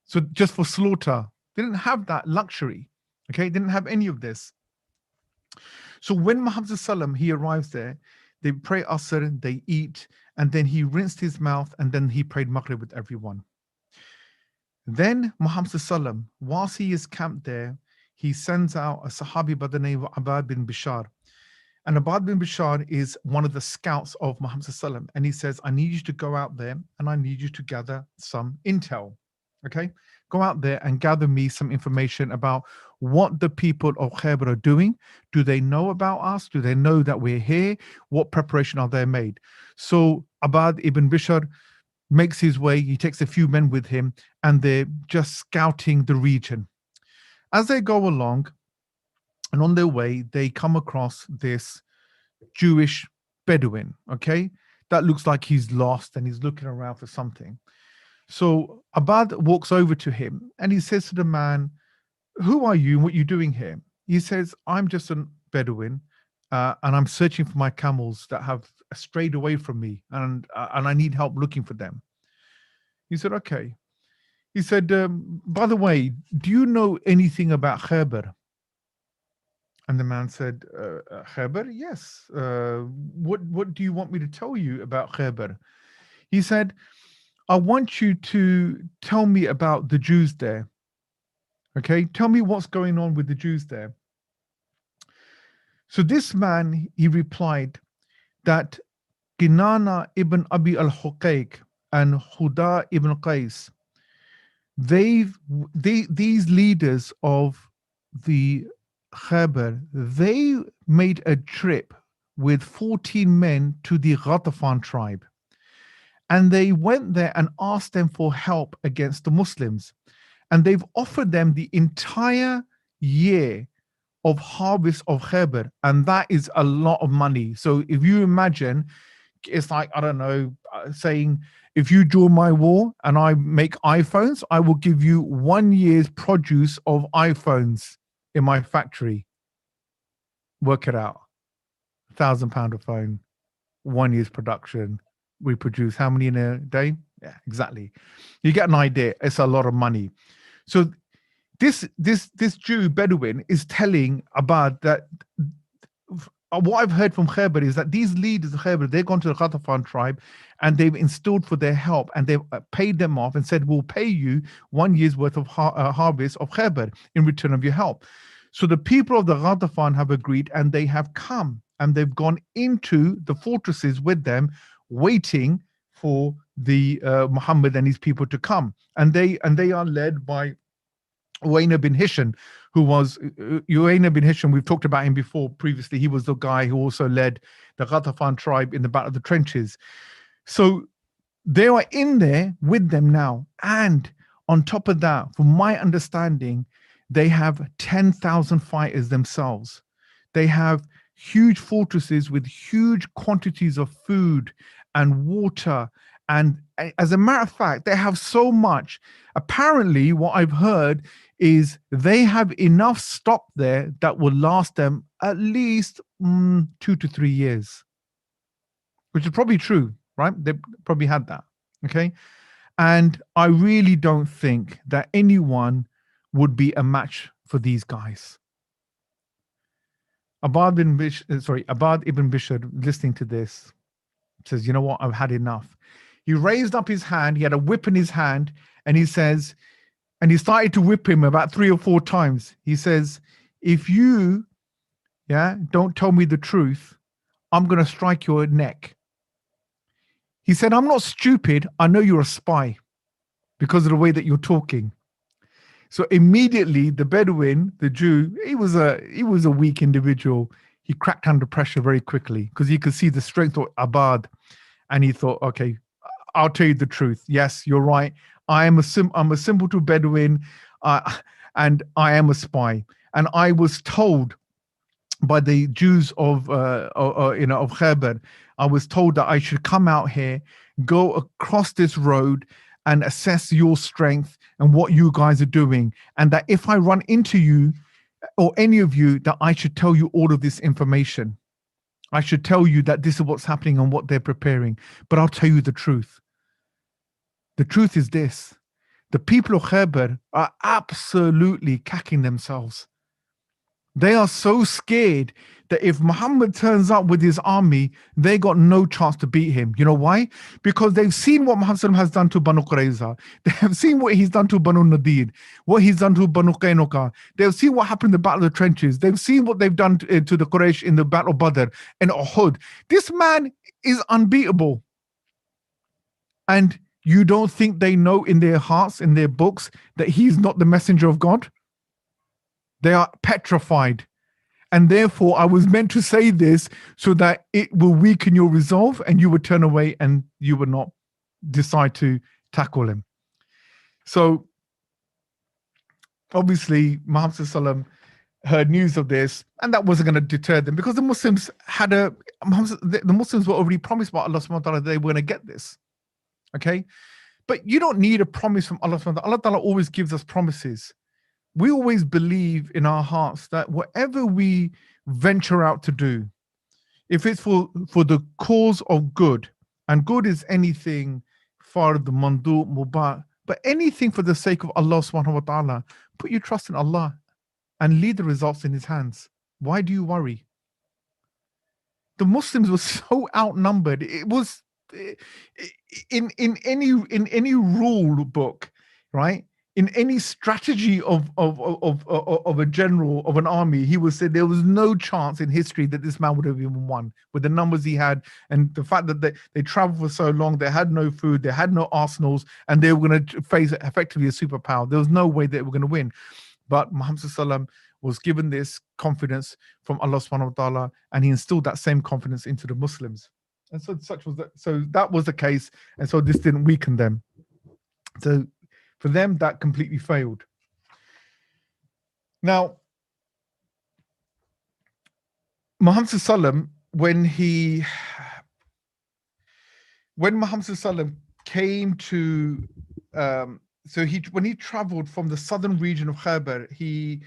So just for slaughter, they didn't have that luxury, okay? They didn't have any of this. So when Muhammad Sallam, he arrives there, they pray Asr, they eat, and then he rinsed his mouth, and then he prayed Maghrib with everyone. Then Muhammad Sallam, whilst he is camped there, he sends out a Sahabi by the name of Abad bin Bishar. And Abad bin Bishar is one of the scouts of Muhammad Sallam. And he says, I need you to go out there and I need you to gather some intel. Okay? Go out there and gather me some information about what the people of Khaybar are doing. Do they know about us? Do they know that we're here? What preparation are they made? So Abad ibn Bishar makes his way, he takes a few men with him, and they're just scouting the region. As they go along, and on their way, they come across this Jewish Bedouin, okay? That looks like he's lost and he's looking around for something. So Abad walks over to him and he says to the man, who are you and what are you doing here? He says, I'm just a Bedouin and I'm searching for my camels that have strayed away from me and I need help looking for them. He said, okay. He said, by the way, do you know anything about Khaybar? And the man said, Khaybar? Yes. What do you want me to tell you about Khaybar? He said, I want you to tell me about the Jews there. Okay, tell me what's going on with the Jews there. So this man, he replied that Kinana ibn Abi al-Huqayq and Huda ibn Qais, these leaders of the Khaybar, they made a trip with 14 men to the Ghatafan tribe. And they went there and asked them for help against the Muslims. And they've offered them the entire year of harvest of Khaybar. And that is a lot of money. So if you imagine, it's like, I don't know, saying, if you join my war and I make iPhones, I will give you 1 year's produce of iPhones in my factory. Work it out. £1,000 a phone, 1 year's production. We produce how many in a day? Yeah, exactly. You get an idea. It's a lot of money. So this Jew Bedouin is telling Abad that what I've heard from Khaybar is that these leaders of Khaybar, they've gone to the Ghatafan tribe and they've installed for their help and they've paid them off and said, we'll pay you 1 year's worth of harvest of Khaybar in return of your help. So the people of the Ghatafan have agreed and they have come and they've gone into the fortresses with them, waiting for the Muhammad and his people to come. And they are led by Uwaina bin Hisham, who was Uwaina bin Hisham. We've talked about him before previously. He was the guy who also led the Ghatafan tribe in the Battle of the Trenches. So they are in there with them now. And on top of that, from my understanding, they have 10,000 fighters themselves. They have huge fortresses with huge quantities of food and water. And as a matter of fact, they have so much. Apparently, what I've heard is they have enough stock there that will last them at least 2 to 3 years, which is probably true, right? They probably had that, okay? And I really don't think that anyone would be a match for these guys. Abad ibn Bishr, listening to this, says, you know what, I've had enough. He raised up his hand, he had a whip in his hand, and he says, and he started to whip him about 3 or 4 times. He says, if you don't tell me the truth, I'm going to strike your neck. He said, I'm not stupid. I know you're a spy because of the way that you're talking. So immediately the Bedouin, the Jew, he was a weak individual. He cracked under pressure very quickly because he could see the strength of Abad. And he thought, okay, I'll tell you the truth. Yes, you're right. I'm a simple Bedouin, and I am a spy. And I was told by the Jews of Khaybar, I was told that I should come out here, go across this road, and assess your strength and what you guys are doing, and that if I run into you or any of you, that I should tell you all of this information. I should tell you that this is what's happening and what they're preparing. But I'll tell you the truth. The truth is this: the people of Khaybar are absolutely cacking themselves. They are so scared that if Muhammad turns up with his army, they got no chance to beat him. You know why? Because they've seen what Muhammad has done to Banu Qurayza. They have seen what he's done to Banu Nadir, what he's done to Banu Qaynuqa. They've seen what happened in the Battle of the Trenches. They've seen what they've done to the Quraysh in the Battle of Badr and Uhud. This man is unbeatable. And you don't think they know in their hearts, in their books, that he's not the messenger of God? They are petrified. And therefore, I was meant to say this so that it will weaken your resolve and you would turn away and you would not decide to tackle him. So, obviously, Muhammad ﷺ heard news of this, and that wasn't going to deter them because the Muslims were already promised by Allah subhanahu wa ta'ala they were going to get this. Okay? But you don't need a promise from Allah subhanahu wa ta'ala. Allah ta'ala always gives us promises. We always believe in our hearts that whatever we venture out to do, if it's for the cause of good, and good is anything fard, mandu, mubah, but anything for the sake of Allah subhanahu wa ta'ala, put your trust in Allah and leave the results in His hands. Why do you worry? The Muslims were so outnumbered. It was in any rule book, right? In any strategy of a general of an army, he would say there was no chance in history that this man would have even won with the numbers he had and the fact that they traveled for so long, they had no food, they had no arsenals, and they were going to face effectively a superpower. There was no way they were going to win. But Muhammad ﷺ was given this confidence from Allah subhanahu wa ta'ala, and he instilled that same confidence into the Muslims. And so that was the case, and so this didn't weaken them. So for them, that completely failed. Now, Muhammad ﷺ, when Muhammad ﷺ came to, when he traveled from the southern region of Khaybar, he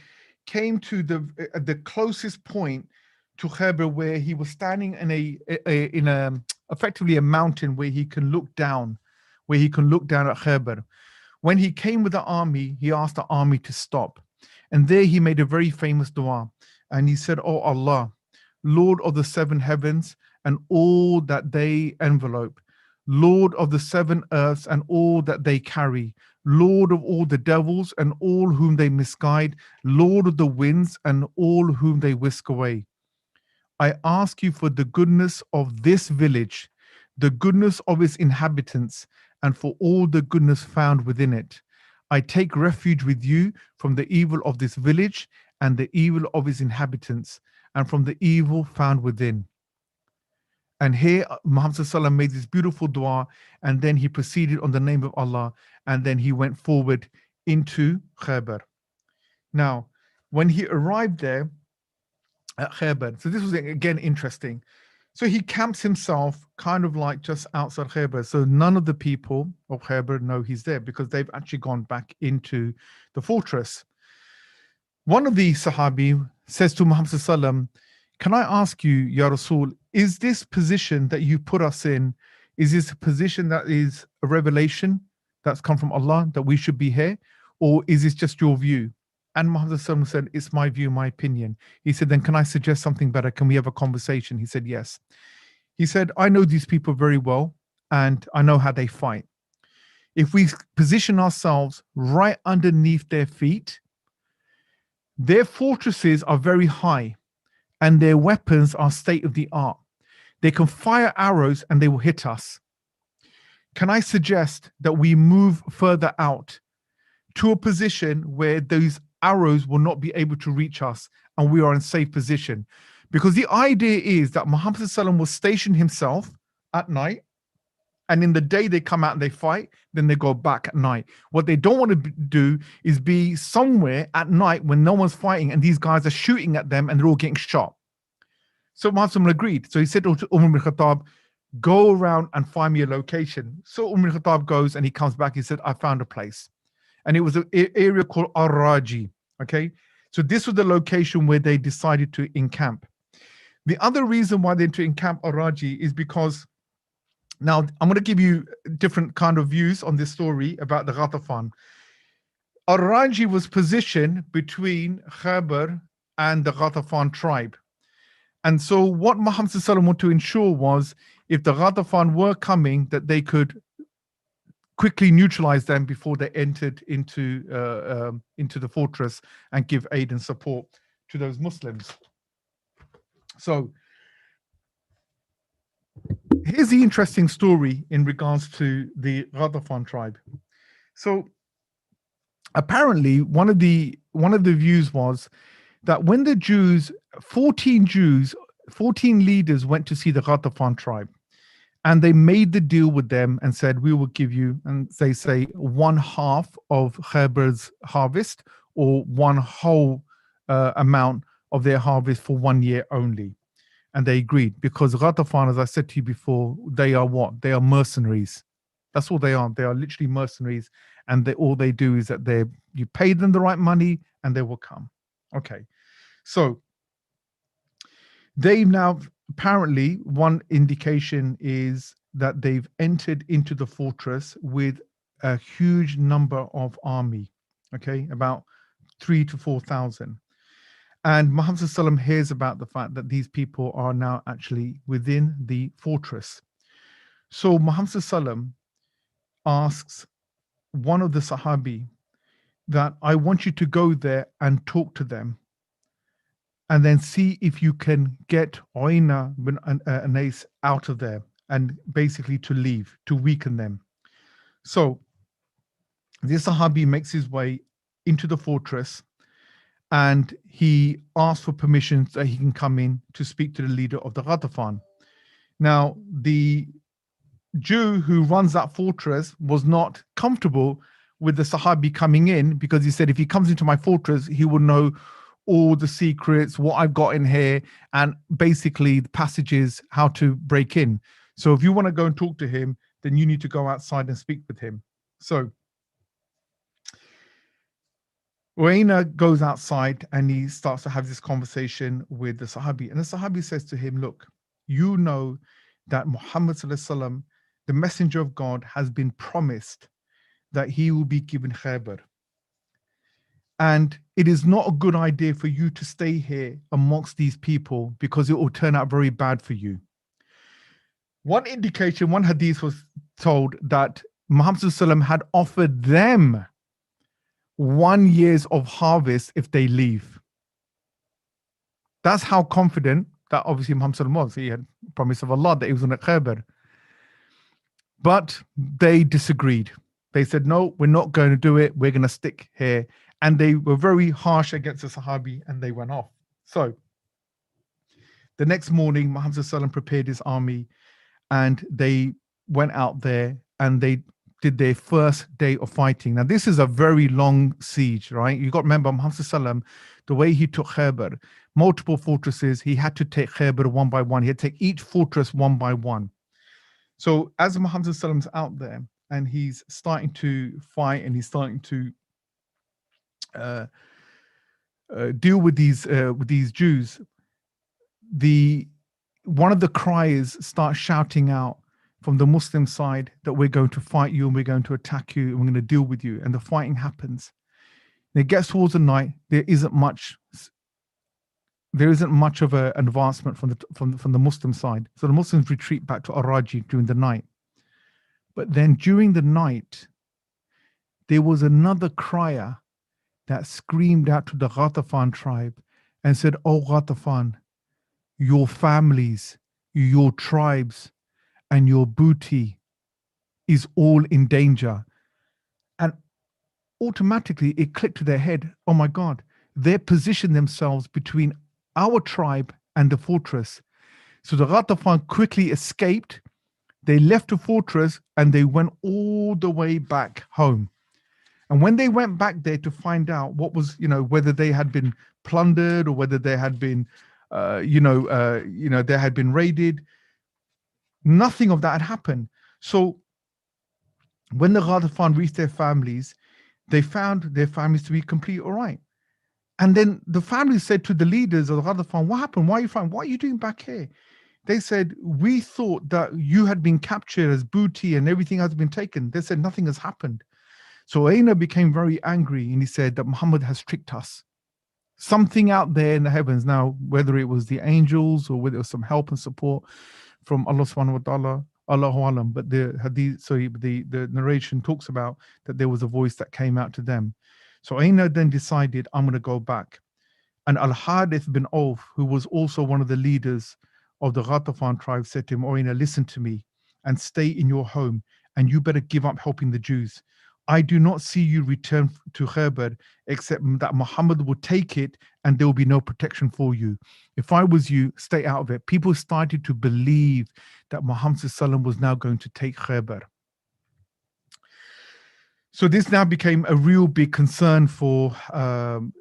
came to the closest point to Khaybar where he was standing in effectively a mountain where he can look down at Khaybar. When he came with the army, he asked the army to stop. And there he made a very famous dua. And he said, "Oh Allah, Lord of the seven heavens and all that they envelope, Lord of the seven earths and all that they carry, Lord of all the devils and all whom they misguide, Lord of the winds and all whom they whisk away. I ask you for the goodness of this village, the goodness of its inhabitants, and for all the goodness found within it. I take refuge with you from the evil of this village and the evil of its inhabitants, and from the evil found within. And here Muhammad Sallallahu made this beautiful dua, and then he proceeded on the name of Allah, and then he went forward into Khaybar. Now, when he arrived there at Khaybar, so this was again interesting. So he camps himself kind of like just outside Khaybar. So none of the people of Khaybar know he's there because they've actually gone back into the fortress. One of the Sahabi says to Muhammad Sallallahu, can I ask you, Ya Rasul, is this position that you put us in, is this a position that is a revelation that's come from Allah that we should be here? Or is this just your view? And Muhammad Sallallahu said, it's my view, my opinion. He said, then can I suggest something better? Can we have a conversation? He said, yes. He said, I know these people very well and I know how they fight. If we position ourselves right underneath their feet, their fortresses are very high and their weapons are state of the art. They can fire arrows and they will hit us. Can I suggest that we move further out to a position where those arrows will not be able to reach us and we are in safe position? Because the idea is that Muhammad ﷺ will station himself at night, and in the day they come out and they fight, then they go back at night. What they don't want to do is be somewhere at night when no one's fighting and these guys are shooting at them and they're all getting shot. So Muhammad agreed. So he said to Umar ibn Khattab, go around and find me a location. So Umar ibn Khattab goes and he comes back. He said, I found a place. And it was an area called Ar-Raji. Okay. So this was the location where they decided to encamp. The other reason why they to encamp Ar-Raji is because now I'm going to give you different kind of views on this story about the Ghatafan. Ar-Raji was positioned between Khaybar and the Ghatafan tribe. And so what Muhammad wanted to ensure was if the Ghatafan were coming, that they could quickly neutralize them before they entered into the fortress and give aid and support to those Muslims. So here's the interesting story in regards to the Ghatafan tribe. So apparently one of the views was that when the Jews, 14 leaders went to see the Ghatafan tribe, and they made the deal with them and said, we will give you, and they say 1/2 of Khaybar's harvest or one whole amount of their harvest for 1 year only. And they agreed because Ghatafan, as I said to you before, they are what? They are mercenaries. That's all they are. They are literally mercenaries. And all they do is that you pay them the right money and they will come. Okay. So they've now, apparently, one indication is that they've entered into the fortress with a huge number of army, okay, about 3,000 to 4,000. And Muhammad ﷺ hears about the fact that these people are now actually within the fortress. So Muhammad ﷺ asks one of the Sahabi that I want you to go there and talk to them and then see if you can get Uayna bin Anais out of there and basically to leave, to weaken them. So this Sahabi makes his way into the fortress and he asks for permission so he can come in to speak to the leader of the Ghatafan. Now, the Jew who runs that fortress was not comfortable with the Sahabi coming in because he said, if he comes into my fortress, he will know all the secrets, what I've got in here, and basically the passages, how to break in. So if you want to go and talk to him, then you need to go outside and speak with him. So Uayna goes outside and he starts to have this conversation with the Sahabi. And the Sahabi says to him, look, you know that Muhammad sallallahu alaihi wasallam, the messenger of God, has been promised that he will be given Khaybar. And it is not a good idea for you to stay here amongst these people because it will turn out very bad for you. One indication, one hadith was told that Muhammad ﷺ had offered them 1 year of harvest if they leave. That's how confident that obviously Muhammad ﷺ was. He had promise of Allah that he was on a Khaybar. But they disagreed. They said, no, we're not going to do it. We're going to stick here. And they were very harsh against the Sahabi and they went off. So the next morning, Muhammad ﷺ prepared his army and they went out there and they did their first day of fighting. Now, this is a very long siege, right? You got to remember, Muhammad ﷺ, the way he took Khaybar, multiple fortresses, he had to take Khaybar one by one. He had to take each fortress one by one. So as Muhammad ﷺ's out there and he's starting to fight and he's starting to deal with these Jews, one of the criers starts shouting out from the Muslim side that we're going to fight you and we're going to attack you and we're going to deal with you. And the fighting happens. And it gets towards the night. There isn't much of an advancement from the Muslim side. So the Muslims retreat back to Araji during the night. But then during the night, there was another crier that screamed out to the Ghatafan tribe and said, "Oh Ghatafan, your families, your tribes, and your booty is all in danger." And automatically it clicked to their head, oh my God, they positioned themselves between our tribe and the fortress. So the Ghatafan quickly escaped. They left the fortress and they went all the way back home. And when they went back there to find out what was, whether they had been plundered or whether they had been, they had been raided, nothing of that had happened. So when the Ghatafan reached their families, they found their families to be completely all right. And then the families said to the leaders of the Ghatafan, what happened? Why are you fighting? What are you doing back here? They said, we thought that you had been captured as booty and everything has been taken. They said, nothing has happened. So Aina became very angry and he said that Muhammad has tricked us. Something out there in the heavens. Now, whether it was the angels or whether it was some help and support from Allah subhanahu wa ta'ala, Allahu alam, but the hadith, the narration talks about that there was a voice that came out to them. So Aina then decided, I'm going to go back. And Al-Hadith bin Auf, who was also one of the leaders of the Ghatafan tribe, said to him, Aina, listen to me and stay in your home and you better give up helping the Jews. I do not see you return to Khaybar except that Muhammad will take it and there will be no protection for you. If I was you, stay out of it. People started to believe that Muhammad ﷺ was now going to take Khaybar. So this now became a real big concern for the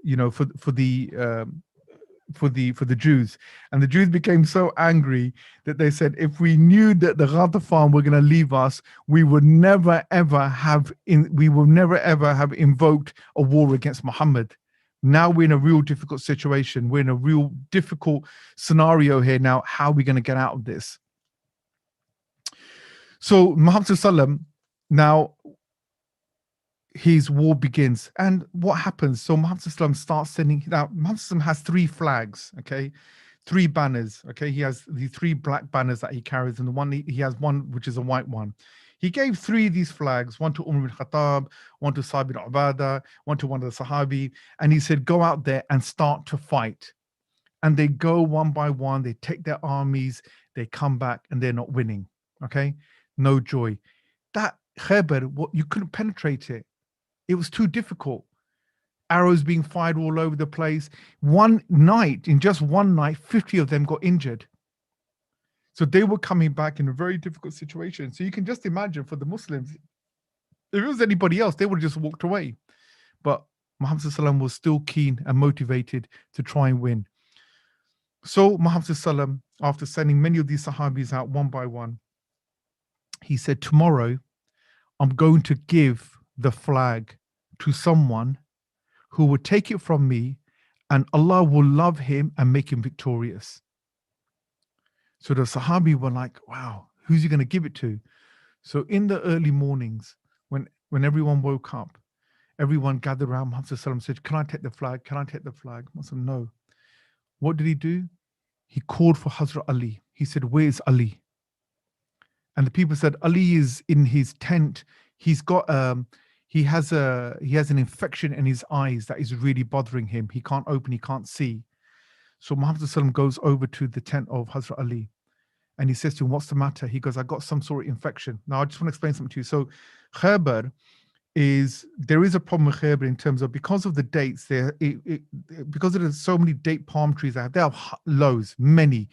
Jews, and the Jews became so angry that they said, if we knew that the Ghatafan were going to leave us, we would never ever have invoked a war against Muhammad. Now we're in a real difficult situation. We're in a real difficult scenario here now. How are we going to get out of this? So Muhammad ﷺ, now his war begins. And what happens? So Muhammad ﷺ starts sending, now Muhammad ﷺ has 3 flags, okay? 3 banners, okay? He has the 3 black banners that he carries, and the one he has one which is a white one. He gave 3 of these flags, one to Umar bin Khattab, one to Sa'd bin Ubadah, one to one of the Sahabi, and he said, go out there and start to fight. And they go one by one, they take their armies, they come back, and they're not winning, okay? No joy. That Khaybar, you couldn't penetrate it. It was too difficult. Arrows being fired all over the place. In just one night, 50 of them got injured. So they were coming back in a very difficult situation. So you can just imagine for the Muslims, if it was anybody else, they would have just walked away. But Muhammad ﷺ was still keen and motivated to try and win. So Muhammad ﷺ, after sending many of these Sahabis out one by one, he said, tomorrow I'm going to give the flag to someone who will take it from me and Allah will love him and make him victorious. So the Sahabi were like, wow, who's he going to give it to? So in the early mornings, when everyone woke up, Everyone gathered around Muhammad said, can I take the flag? Can I take the flag? Muhammad, no. What did he do? He called for Hazrat Ali. He said, where's Ali? And the people said, Ali is in his tent. He's got he has an infection in his eyes that is really bothering him. He can't open, he can't see. So Muhammad goes over to the tent of Hazrat Ali and he says to him, what's the matter? He goes, I got some sort of infection. Now I just want to explain something to you. So Khaybar there is a problem with Khaybar in terms of, because of the dates there, because there's so many date palm trees they have loads, many,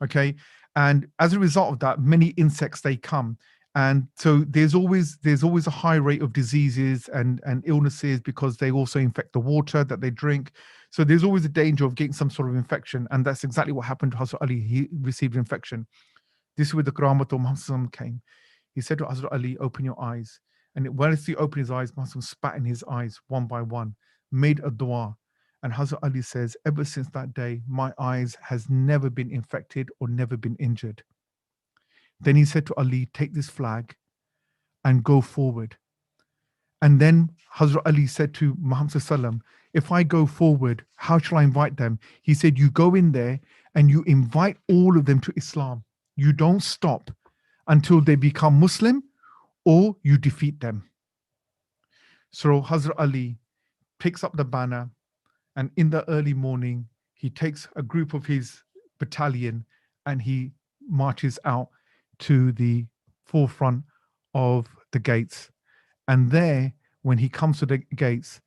okay, and as a result of that, many insects they come, and so there's always a high rate of diseases and illnesses because they also infect the water that they drink. So there's always a danger of getting some sort of infection, and that's exactly what happened to Hazrat Ali. He received an infection. This is where the Karamat of Muhammad came. He said to Hazrat Ali, open your eyes. And when he opened his eyes, Muhammad spat in his eyes one by one, made a dua. And Hazrat Ali says, ever since that day, my eyes has never been infected or never been injured. Then he said to Ali, take this flag and go forward. And then Hazrat Ali said to Muhammad, if I go forward, how shall I invite them? He said, you go in there and you invite all of them to Islam. You don't stop until they become Muslim or you defeat them. So Hazrat Ali picks up the banner, and in the early morning, he takes a group of his battalion and he marches out to the forefront of the gates. And there, when he comes to the gates,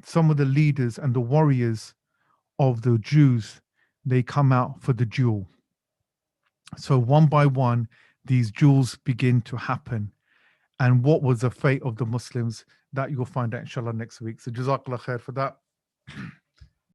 some of the leaders and the warriors of the Jews, they come out for the duel. So one by one, these duels begin to happen. And what was the fate of the Muslims, that you'll find out inshallah next week. So Jazakallah khair for that.